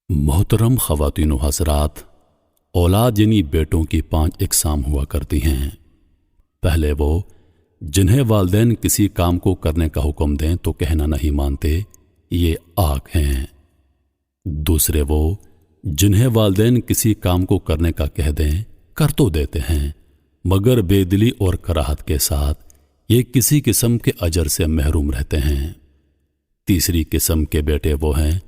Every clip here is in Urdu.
محترم خواتین و حضرات، اولاد یعنی بیٹوں کی 5 اقسام ہوا کرتی ہیں۔ پہلے وہ جنہیں والدین کسی کام کو کرنے کا حکم دیں تو کہنا نہیں مانتے، یہ آنکھ ہیں۔ دوسرے وہ جنہیں والدین کسی کام کو کرنے کا کہہ دیں کر تو دیتے ہیں، مگر بے دلی اور کراہت کے ساتھ یہ کسی قسم کے اجر سے محروم رہتے ہیں۔ تیسری قسم کے بیٹے وہ ہیں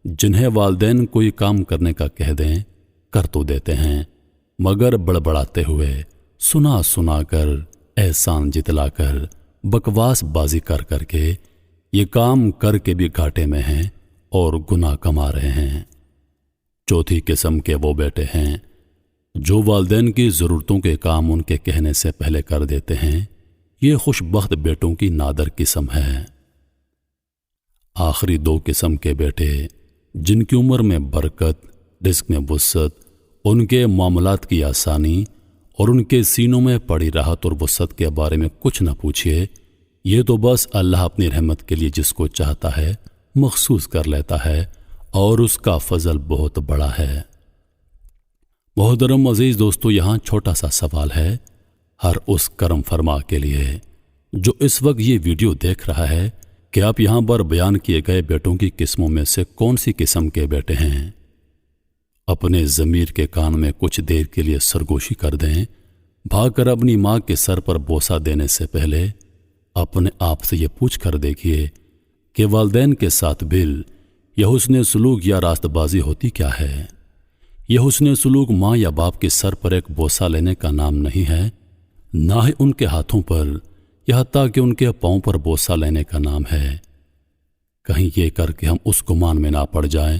جنہیں والدین کوئی کام کرنے کا کہہ دیں کر تو دیتے ہیں، مگر بڑبڑاتے ہوئے، سنا سنا کر، احسان جتلا کر، بکواس بازی کر کر کے یہ کام کر کے بھی گھاٹے میں ہیں اور گناہ کما رہے ہیں۔ چوتھی قسم کے وہ بیٹے ہیں جو والدین کی ضرورتوں کے کام ان کے کہنے سے پہلے کر دیتے ہیں، یہ خوش بخت بیٹوں کی نادر قسم ہے۔ آخری 2 قسم کے بیٹے جن کی عمر میں برکت، رزق میں وسعت، ان کے معاملات کی آسانی اور ان کے سینوں میں پڑی راحت اور وسعت کے بارے میں کچھ نہ پوچھیے، یہ تو بس اللہ اپنی رحمت کے لیے جس کو چاہتا ہے مخصوص کر لیتا ہے اور اس کا فضل بہت بڑا ہے۔ محترم عزیز دوستو، یہاں چھوٹا سا سوال ہے ہر اس کرم فرما کے لیے جو اس وقت یہ ویڈیو دیکھ رہا ہے کہ آپ یہاں پر بیان کیے گئے بیٹوں کی قسموں میں سے کون سی قسم کے بیٹے ہیں؟ اپنے ضمیر کے کان میں کچھ دیر کے لیے سرگوشی کر دیں، بھاگ کر اپنی ماں کے سر پر بوسہ دینے سے پہلے اپنے آپ سے یہ پوچھ کر دیکھیے کہ والدین کے ساتھ بل یا حسن سلوک یا راست بازی ہوتی کیا ہے؟ یہ حسن سلوک ماں یا باپ کے سر پر ایک بوسہ لینے کا نام نہیں ہے، نہ ہی ان کے ہاتھوں پر یا حتیٰ کہ ان کے پاؤں پر بوسہ لینے کا نام ہے۔ کہیں یہ کر کے ہم اس گمان میں نہ پڑ جائیں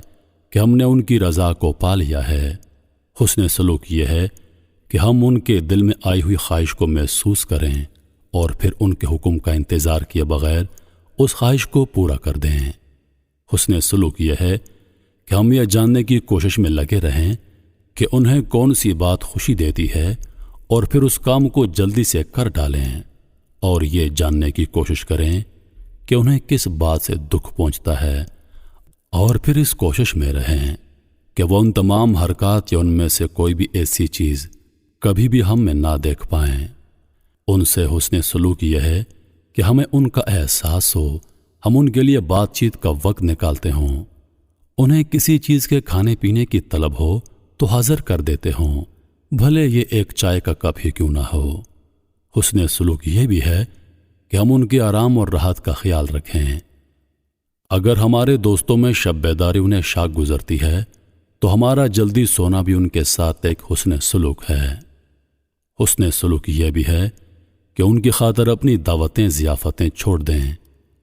کہ ہم نے ان کی رضا کو پا لیا ہے۔ حسن سلوک یہ ہے کہ ہم ان کے دل میں آئی ہوئی خواہش کو محسوس کریں اور پھر ان کے حکم کا انتظار کیے بغیر اس خواہش کو پورا کر دیں۔ حسن سلوک یہ ہے کہ ہم یہ جاننے کی کوشش میں لگے رہیں کہ انہیں کون سی بات خوشی دیتی ہے اور پھر اس کام کو جلدی سے کر ڈالیں، اور یہ جاننے کی کوشش کریں کہ انہیں کس بات سے دکھ پہنچتا ہے، اور پھر اس کوشش میں رہیں کہ وہ ان تمام حرکات یا ان میں سے کوئی بھی ایسی چیز کبھی بھی ہم میں نہ دیکھ پائیں۔ ان سے حسن سلوک یہ ہے کہ ہمیں ان کا احساس ہو، ہم ان کے لیے بات چیت کا وقت نکالتے ہوں، انہیں کسی چیز کے کھانے پینے کی طلب ہو تو حاضر کر دیتے ہوں، بھلے یہ ایک چائے کا کپ ہی کیوں نہ ہو۔ حسن سلوک یہ بھی ہے کہ ہم ان کے آرام اور راحت کا خیال رکھیں۔ اگر ہمارے دوستوں میں شب بیداری انہیں شاک گزرتی ہے تو ہمارا جلدی سونا بھی ان کے ساتھ ایک حسن سلوک ہے۔ حسن سلوک یہ بھی ہے کہ ان کی خاطر اپنی دعوتیں ضیافتیں چھوڑ دیں،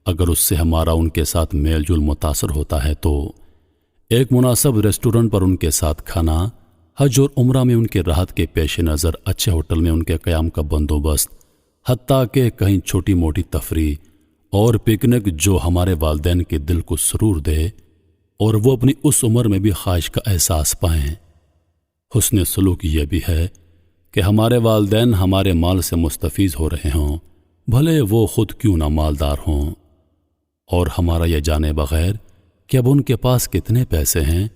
اگر اس سے ہمارا ان کے ساتھ میل جول متاثر ہوتا ہے تو ایک مناسب ریسٹورنٹ پر ان کے ساتھ کھانا، حج اور عمرہ میں ان کے راحت کے پیش نظر اچھے ہوٹل میں ان کے قیام کا بندوبست، حتیٰ کہ کہیں چھوٹی موٹی تفریح اور پکنک جو ہمارے والدین کے دل کو سرور دے اور وہ اپنی اس عمر میں بھی خواہش کا احساس پائیں۔ حسن سلوک یہ بھی ہے کہ ہمارے والدین ہمارے مال سے مستفیض ہو رہے ہوں، بھلے وہ خود کیوں نہ مالدار ہوں، اور ہمارا یہ جانے بغیر کہ اب ان کے پاس کتنے پیسے ہیں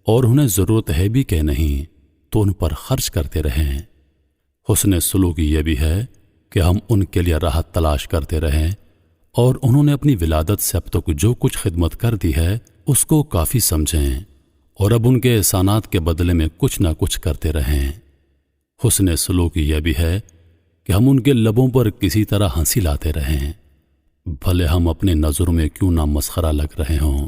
اور انہیں ضرورت ہے بھی کہ نہیں تو ان پر خرچ کرتے رہیں۔ حسن سلوک یہ بھی ہے کہ ہم ان کے لیے راحت تلاش کرتے رہیں اور انہوں نے اپنی ولادت سے اب تک جو کچھ خدمت کر دی ہے اس کو کافی سمجھیں اور اب ان کے احسانات کے بدلے میں کچھ نہ کچھ کرتے رہیں۔ حسن سلوک یہ بھی ہے کہ ہم ان کے لبوں پر کسی طرح ہنسی لاتے رہیں، بھلے ہم اپنے نظروں میں کیوں نہ مسخرہ لگ رہے ہوں۔